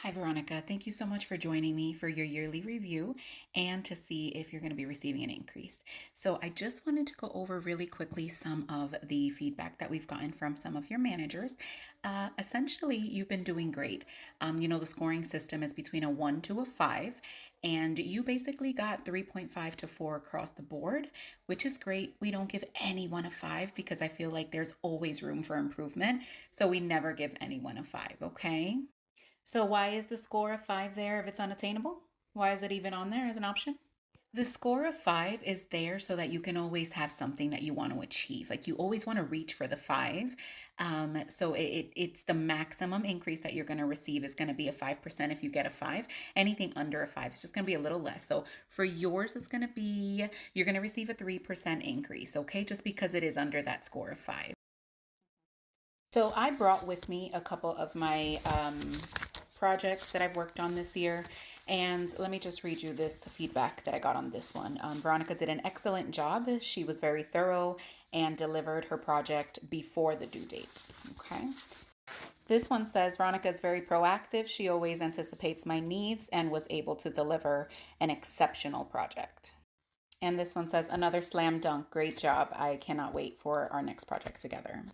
Hi, Veronica. Thank you so much for joining me for your yearly review and to see if you're going to be receiving an increase. So, I just wanted to go over really quickly some of the feedback that we've gotten from some of your managers. Essentially, you've been doing great. The scoring system is between a 1 to a 5, and you basically got 3.5 to 4 across the board, which is great. We don't give anyone a 5 because I feel like there's always room for improvement. So, we never give anyone a 5, okay? So why is the score of 5 there if it's unattainable? Why is it even on there as an option? The score of 5 is there so that you can always have something that you want to achieve. Like you always want to reach for the 5. So it's the maximum increase that you're going to receive is going to be a 5% if you get a 5. Anything under a 5 is just going to be a little less. So for yours, it's going to be, you're going to receive a 3% increase, okay? Just because it is under that score of 5. So I brought with me a couple of my projects that I've worked on this year. And let me just read you this feedback that I got on this one. Veronika did an excellent job. She was very thorough and delivered her project before the due date. Okay. This one says Veronika is very proactive. She always anticipates my needs and was able to deliver an exceptional project. And this one says another slam dunk. Great job. I cannot wait for our next project together.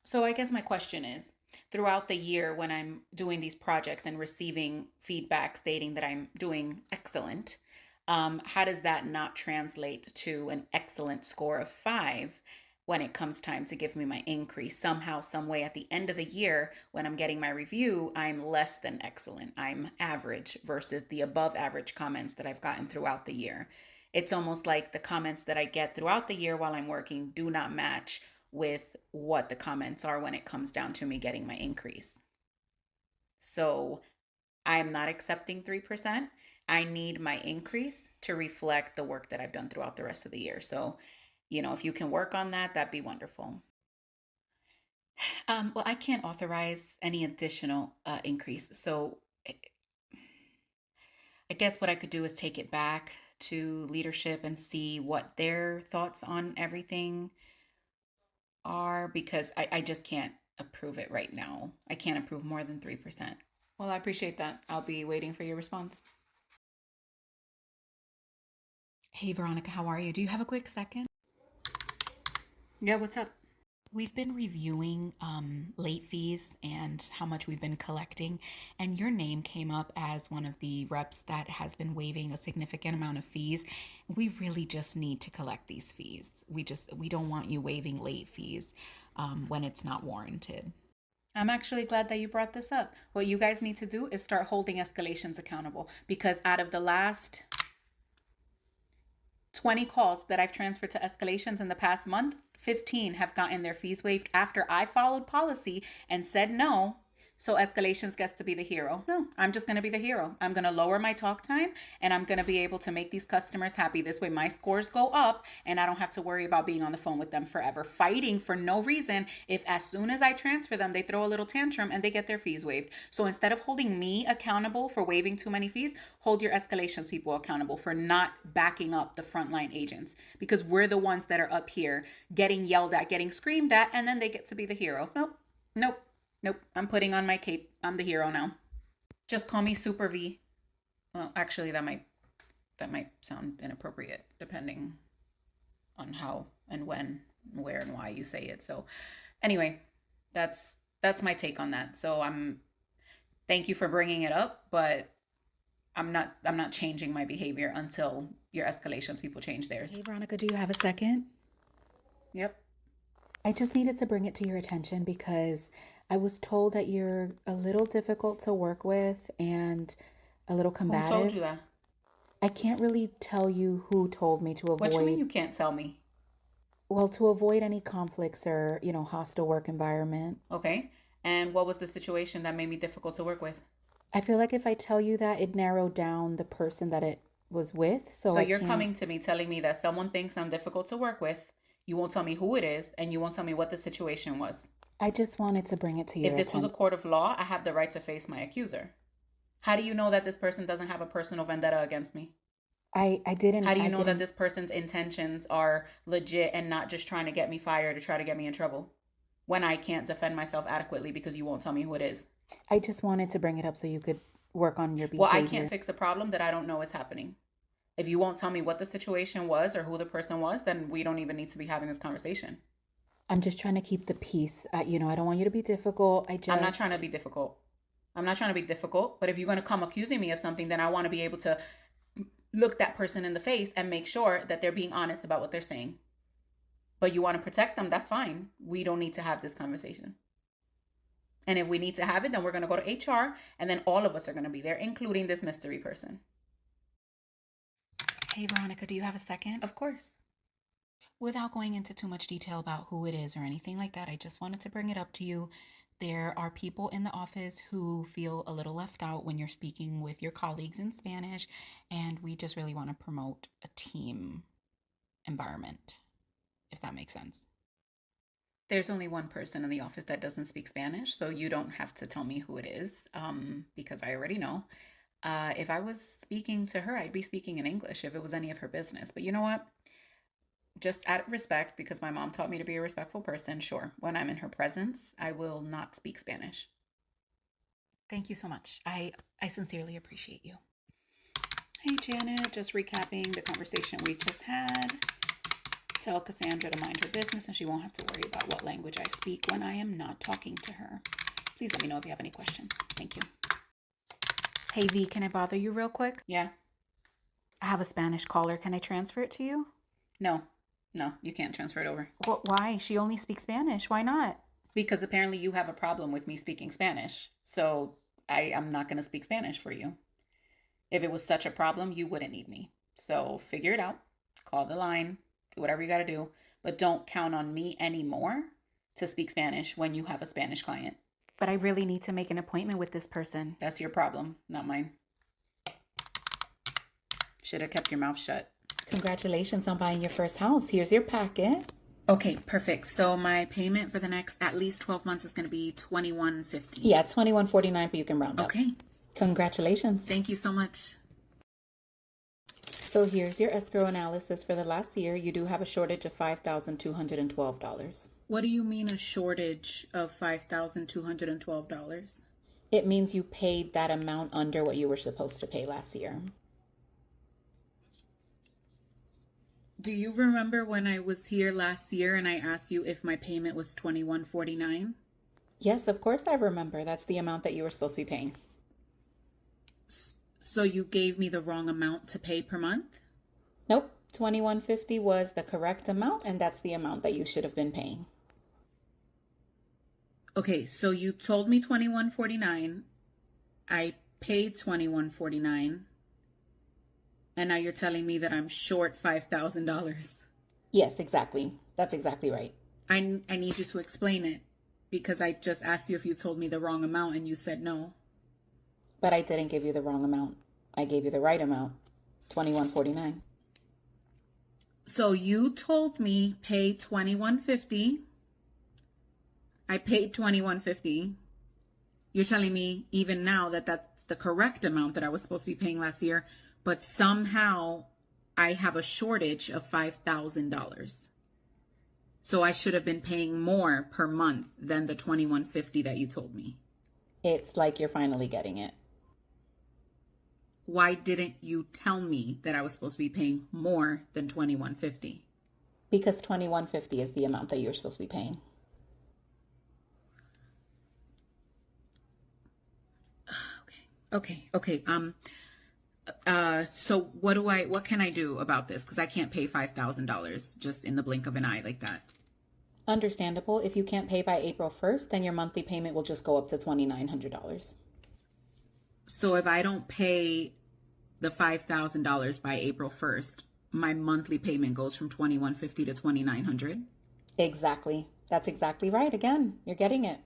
So I guess my question is, throughout the year when I'm doing these projects and receiving feedback stating that I'm doing excellent, how does that not translate to an excellent score of 5 when it comes time to give me my increase? Somehow, some way at the end of the year when I'm getting my review, I'm less than excellent. I'm average versus the above average comments that I've gotten throughout the year. It's almost like the comments that I get throughout the year while I'm working do not match with what the comments are when it comes down to me getting my increase. So I'm not accepting 3%. I need my increase to reflect the work that I've done throughout the rest of the year. So, if you can work on that, that'd be wonderful. Well, I can't authorize any additional increase. So I guess what I could do is take it back to leadership and see what their thoughts on everything are, because I just can't approve it right now. I can't approve more than 3%. Well, I appreciate that. I'll be waiting for your response. Hey, Veronika, how are you? Do you have a quick second? Yeah, what's up? We've been reviewing late fees and how much we've been collecting, and your name came up as one of the reps that has been waiving a significant amount of fees. We really just need to collect these fees. We don't want you waiving late fees when it's not warranted. I'm actually glad that you brought this up. What you guys need to do is start holding escalations accountable, because out of the last 20 calls that I've transferred to escalations in the past month, 15 have gotten their fees waived after I followed policy and said no. So escalations gets to be the hero. No, I'm just going to be the hero. I'm going to lower my talk time and I'm going to be able to make these customers happy. This way my scores go up and I don't have to worry about being on the phone with them forever, fighting for no reason if as soon as I transfer them, they throw a little tantrum and they get their fees waived. So instead of holding me accountable for waiving too many fees, hold your escalations people accountable for not backing up the frontline agents, because we're the ones that are up here getting yelled at, getting screamed at, and then they get to be the hero. Nope, nope. Nope, I'm putting on my cape. I'm the hero now. Just call me Super V. Well, actually, that might sound inappropriate depending on how and when, where and why you say it. So, anyway, that's my take on that. So, thank you for bringing it up, but I'm not changing my behavior until your escalations people change theirs. Hey, Veronika, do you have a second? Yep. I just needed to bring it to your attention because I was told that you're a little difficult to work with and a little combative. Who told you that? I can't really tell you who told me to avoid. What do you mean you can't tell me? Well, to avoid any conflicts or, hostile work environment. Okay. And what was the situation that made me difficult to work with? I feel like if I tell you that, it narrowed down the person that it was with. So you're coming to me telling me that someone thinks I'm difficult to work with. You won't tell me who it is, and you won't tell me what the situation was. I just wanted to bring it to your attention. If this was a court of law, I have the right to face my accuser. How do you know that this person doesn't have a personal vendetta against me? I didn't. How do you know that this person's intentions are legit and not just trying to get me fired or try to get me in trouble when I can't defend myself adequately because you won't tell me who it is? I just wanted to bring it up so you could work on your Well, I behavior. can't fix a problem that I don't know is happening. If you won't tell me what the situation was or who the person was, then we don't even need to be having this conversation. I'm just trying to keep the peace. I don't want you to be difficult. I'm not trying to be difficult. I'm not trying to be difficult, but if you're going to come accusing me of something, then I want to be able to look that person in the face and make sure that they're being honest about what they're saying. But you want to protect them, that's fine. We don't need to have this conversation. And if we need to have it, then we're going to go to HR, and then all of us are going to be there, including this mystery person. Hey, Veronica, do you have a second? Of course. Without going into too much detail about who it is or anything like that, I just wanted to bring it up to you. There are people in the office who feel a little left out when you're speaking with your colleagues in Spanish, and we just really want to promote a team environment, if that makes sense. There's only one person in the office that doesn't speak Spanish, so you don't have to tell me who it is, because I already know. If I was speaking to her, I'd be speaking in English if it was any of her business. But you know what? Just out of respect, because my mom taught me to be a respectful person, sure, when I'm in her presence, I will not speak Spanish. Thank you so much. I sincerely appreciate you. Hey, Janet, just recapping the conversation we just had. Tell Cassandra to mind her business and she won't have to worry about what language I speak when I am not talking to her. Please let me know if you have any questions. Thank you. Hey, V, can I bother you real quick? Yeah? I have a Spanish caller. Can I transfer it to you? No, you can't transfer it over. Why? She only speaks Spanish. Why not? Because apparently you have a problem with me speaking Spanish. So I am not going to speak Spanish for you. If it was such a problem, you wouldn't need me. So figure it out. Call the line. Do whatever you got to do. But don't count on me anymore to speak Spanish when you have a Spanish client. But I really need to make an appointment with this person. That's your problem, not mine. Should have kept your mouth shut. Congratulations on buying your first house. Here's your packet. Okay, perfect. So my payment for the next at least 12 months is going to be $21.50. Yeah, $21.49, but you can round up. Okay. Congratulations. Thank you so much. So here's your escrow analysis for the last year. You do have a shortage of $5,212. What do you mean a shortage of $5,212? It means you paid that amount under what you were supposed to pay last year. Do you remember when I was here last year and I asked you if my payment was $21.49? Yes, of course I remember. That's the amount that you were supposed to be paying. So you gave me the wrong amount to pay per month? Nope. $21.50 was the correct amount, and that's the amount that you should have been paying. Okay, so you told me $21.49. I paid $21.49. And now you're telling me that I'm short $5,000. Yes, exactly. That's exactly right. I need you to explain it because I just asked you if you told me the wrong amount and you said no. But I didn't give you the wrong amount. I gave you the right amount, $21.49. So you told me pay $21.50. I paid $21.50. You're telling me even now that that's the correct amount that I was supposed to be paying last year, but somehow I have a shortage of $5,000. So I should have been paying more per month than the $21.50 that you told me. It's like you're finally getting it. Why didn't you tell me that I was supposed to be paying more than $21.50? Because $21.50 is the amount that you're supposed to be paying. Okay. So what can I do about this? Because I can't pay $5,000 just in the blink of an eye like that. Understandable. If you can't pay by April 1st, then your monthly payment will just go up to $2,900. So if I don't pay the $5,000 by April 1st, my monthly payment goes from $2,150 to $2,900? Exactly. That's exactly right. Again, you're getting it.